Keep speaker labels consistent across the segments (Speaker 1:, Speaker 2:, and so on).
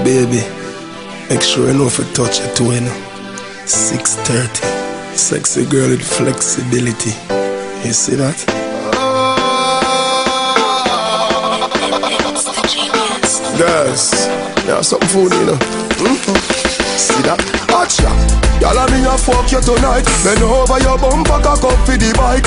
Speaker 1: Baby, make sure you know if you touch it to 6:30. Sexy girl with flexibility. You see that? Girls, you have something for you know. See that? Gotcha. Y'all and me a fuck you tonight. Bend over your bumper, cock up for the bike.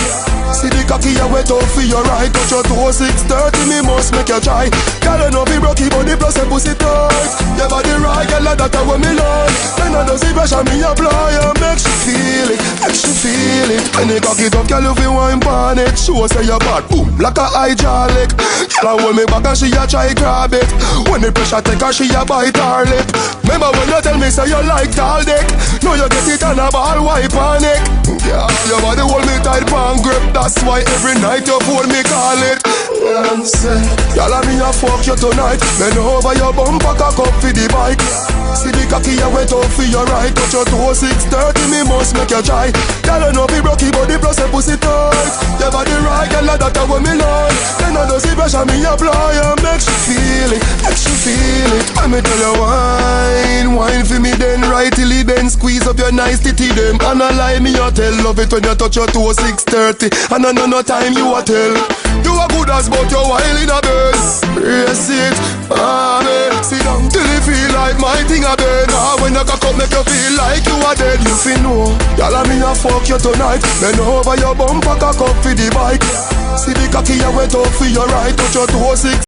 Speaker 1: See the cocky you wet out for your right. Touch your toe 6:30, me must make you try. Girl, you know be broky, but the plus a pussy tight. Your body right, girl, that's what me like. Then I don't see pressure, me apply and make she feel it, make she feel it. When you cock it up, girl, you feel wine pan it. Show say you're bad, boom, like a hydraulic. Girl, I hold me back and she a try grab it. When the pressure take her, she a bite her lip. Remember when you tell me say you like tall dick? Now you get it on a ball, wipe on it. Yeah, your body hold me tight, pan grip. That's why every night you phone me call it. Y'all and me a fuck you tonight. Bend over your bumper, cock up for the bike. See the cocky you wet out for your right. Touch your toe 6:30, me must make you try. Y'all you know be broky, but the plus a pussy tight. Your body right, girl, that's what me like. Then I don't see pressure, me apply and make she feel it, make she feel it. Let me tell you wine for me then right till it bend. Squeeze up your nice titty them. And I lie me you tell, love it when you touch your toe 6:30. And I know no time you a tell. You a good as but you while in a bed. Brace it, sit down till you feel like my thing a bed. When you cock up make you feel like you are dead. You feel no, y'all and me a fuck you tonight. Bend over your bumper, cock up for the bike. See the cocky you wet out for your right. Touch your toe 6